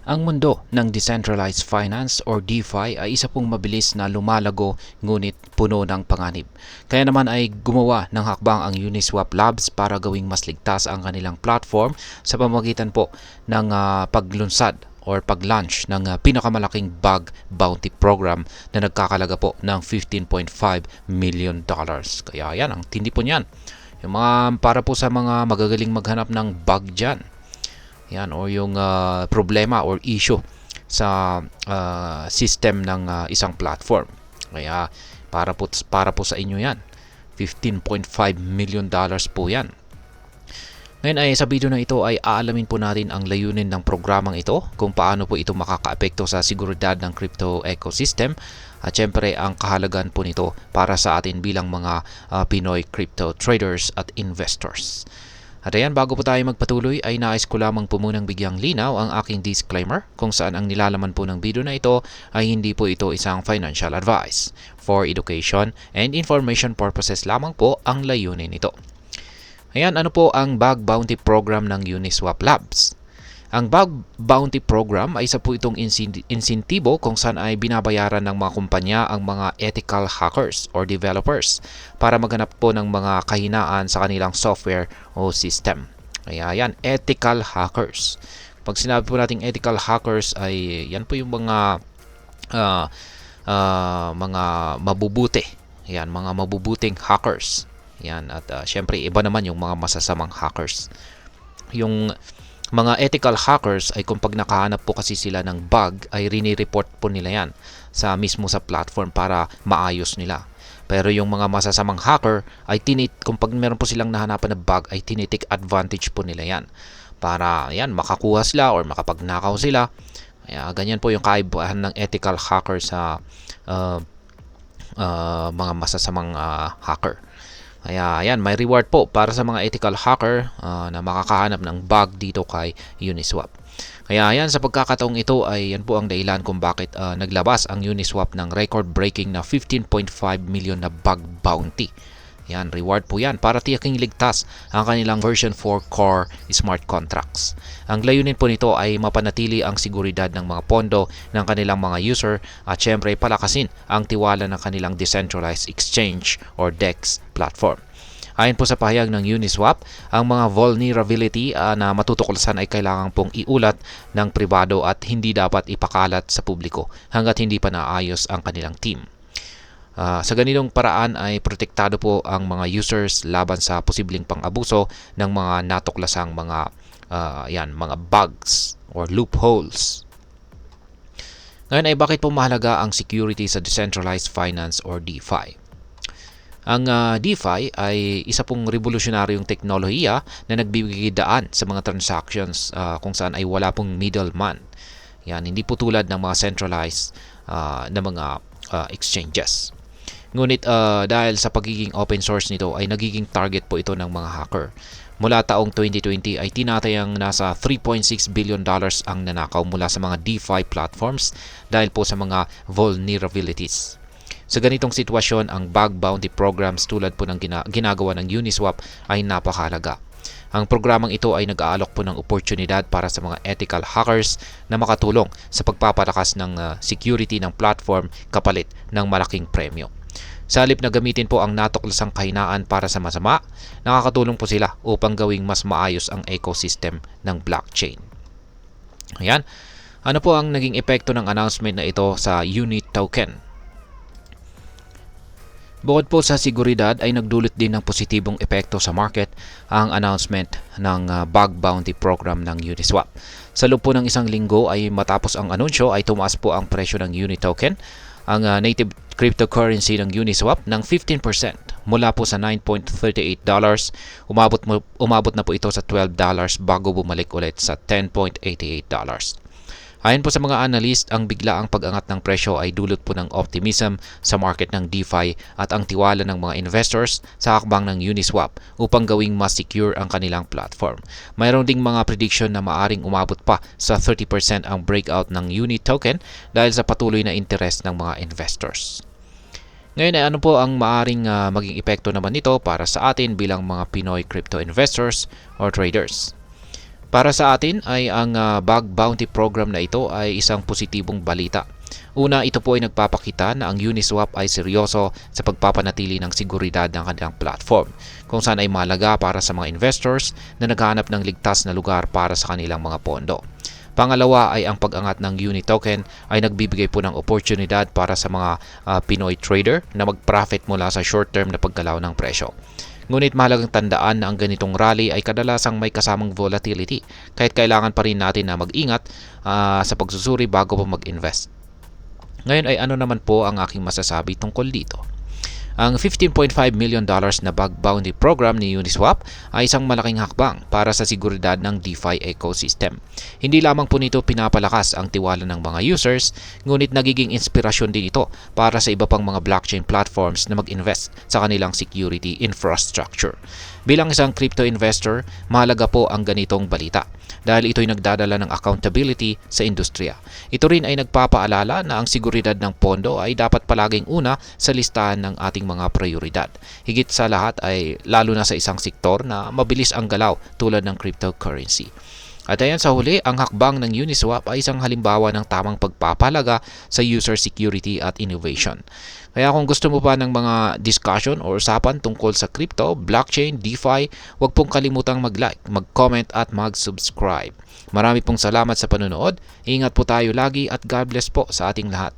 Ang mundo ng decentralized finance or DeFi ay isa pong mabilis na lumalago ngunit puno ng panganib. Kaya naman ay gumawa ng hakbang ang Uniswap Labs para gawing mas ligtas ang kanilang platform sa pamamagitan po ng paglunsad or pag-launch ng pinakamalaking bug bounty program na nagkakalaga po ng $15.5 million. Kaya yan, ang tindi po niyan. Yung mga para po sa mga magagaling maghanap ng bug dyan. Yan, o yung problema or issue sa system ng isang platform. Kaya para po sa inyo yan. $15.5 million po yan. Ngayon ay sa video na ito ay aalamin po natin ang layunin ng programang ito, kung paano po ito makakaapekto sa seguridad ng crypto ecosystem, at syempre ang kahalagan po nito para sa atin bilang mga Pinoy crypto traders at investors. At ayan, bago po tayo magpatuloy ay nais ko lamang po munang bigyang linaw ang aking disclaimer kung saan ang nilalaman po ng video na ito ay hindi po ito isang financial advice. For education and information purposes lamang po ang layunin nito. Ayan, ano po ang Bug Bounty Program ng Uniswap Labs? Ang Bug Bounty Program ay isa po itong insentibo kung saan ay binabayaran ng mga kumpanya ang mga ethical hackers or developers para maghanap po ng mga kahinaan sa kanilang software o system. Kaya yan, ethical hackers. Pag sinabi po nating ethical hackers ay yan po yung mga mabubuti. Yan, mga mabubuting hackers. Yan, at syempre iba naman yung mga masasamang hackers. Yung mga ethical hackers ay kung pag nakahanap po kasi sila ng bug ay rini-report po nila yan mismo sa platform para maayos nila. Pero yung mga masasamang hacker ay kung pag meron po silang nahanapan na bug ay tinitik advantage po nila yan para yan makakuha sila or makapagnakaw sila. Kaya ganyan po yung kaibahan ng ethical hacker sa mga masasamang hacker. Kaya ayan, may reward po para sa mga ethical hacker na makakahanap ng bug dito kay Uniswap. Kaya ayan, sa pagkakataong ito ay yan po ang dahilan kung bakit naglabas ang Uniswap ng record-breaking na 15.5 million na bug bounty. Yan, reward po yan para tiyaking ligtas ang kanilang version 4 core smart contracts. Ang layunin po nito ay mapanatili ang seguridad ng mga pondo ng kanilang mga user at syempre palakasin ang tiwala ng kanilang decentralized exchange or DEX platform. Ayon po sa pahayag ng Uniswap, ang mga vulnerability na matutuklasan ay kailangan pong iulat ng pribado at hindi dapat ipakalat sa publiko hanggat hindi pa naayos ang kanilang team. Sa ganitong paraan ay protektado po ang mga users laban sa posibleng pang-abuso ng mga natuklasang mga bugs or loopholes. Ngayon ay bakit po mahalaga ang security sa decentralized finance or DeFi? Ang DeFi ay isa pong revolusyonaryong teknolohiya na nagbibigay daan sa mga transactions kung saan ay wala pong middleman. Yan, hindi po tulad ng mga centralized na mga exchanges. Ngunit dahil sa pagiging open source nito ay nagiging target po ito ng mga hacker. Mula taong 2020 ay tinatayang nasa $3.6 billion ang nanakaw mula sa mga DeFi platforms dahil po sa mga vulnerabilities. Sa ganitong sitwasyon, ang bug bounty programs tulad po ng ginagawa ng Uniswap ay napakahalaga. Ang programang ito ay nag-aalok po ng oportunidad para sa mga ethical hackers na makatulong sa pagpapalakas ng security ng platform kapalit ng malaking premyo. Sa halip na gamitin po ang natuklasang kahinaan para sa masama, nakakatulong po sila upang gawing mas maayos ang ecosystem ng blockchain. Ayan, ano po ang naging epekto ng announcement na ito sa UNI token? Bukod po sa seguridad ay nagdulot din ng positibong epekto sa market ang announcement ng bug bounty program ng Uniswap. Sa loob po ng isang linggo ay matapos ang anunsyo ay tumaas po ang presyo ng UNI token, ang native cryptocurrency ng Uniswap ng 15% mula po sa $9.38. Umabot na po ito sa $12 bago bumalik ulit sa $10.88. Ayon po sa mga analyst, ang biglaang pag-angat ng presyo ay dulot po ng optimism sa market ng DeFi at ang tiwala ng mga investors sa hakbang ng Uniswap upang gawing mas secure ang kanilang platform. Mayroon ding mga prediction na maaring umabot pa sa 30% ang breakout ng UNI token dahil sa patuloy na interest ng mga investors. Ngayon ay ano po ang maaring maging epekto naman nito para sa atin bilang mga Pinoy crypto investors or traders? Para sa atin ay ang bug bounty program na ito ay isang positibong balita. Una, ito po ay nagpapakita na ang Uniswap ay seryoso sa pagpapanatili ng seguridad ng kanilang platform, kung saan ay mahalaga para sa mga investors na naghahanap ng ligtas na lugar para sa kanilang mga pondo. Pangalawa ay ang pag-angat ng UNI token ay nagbibigay po ng oportunidad para sa mga Pinoy trader na mag-profit mula sa short-term na paggalaw ng presyo. Ngunit mahalagang tandaan na ang ganitong rally ay kadalasang may kasamang volatility, kahit kailangan pa rin natin na mag-ingat sa pagsusuri bago po mag-invest. Ngayon ay ano naman po ang aking masasabi tungkol dito? Ang $15.5 million na bug bounty program ni Uniswap ay isang malaking hakbang para sa seguridad ng DeFi ecosystem. Hindi lamang po nito pinapalakas ang tiwala ng mga users, ngunit nagiging inspirasyon din ito para sa iba pang mga blockchain platforms na mag-invest sa kanilang security infrastructure. Bilang isang crypto investor, mahalaga po ang ganitong balita dahil ito'y nagdadala ng accountability sa industriya. Ito rin ay nagpapaalala na ang seguridad ng pondo ay dapat palaging una sa listahan ng ating mga prioridad. Higit sa lahat ay lalo na sa isang sektor na mabilis ang galaw tulad ng cryptocurrency. At ayan, sa huli, ang hakbang ng Uniswap ay isang halimbawa ng tamang pagpapalaga sa user security at innovation. Kaya kung gusto mo pa ng mga discussion o usapan tungkol sa crypto, blockchain, DeFi, huwag pong kalimutang mag-like, mag-comment at mag-subscribe. Marami pong salamat sa panonood. Ingat po tayo lagi at God bless po sa ating lahat.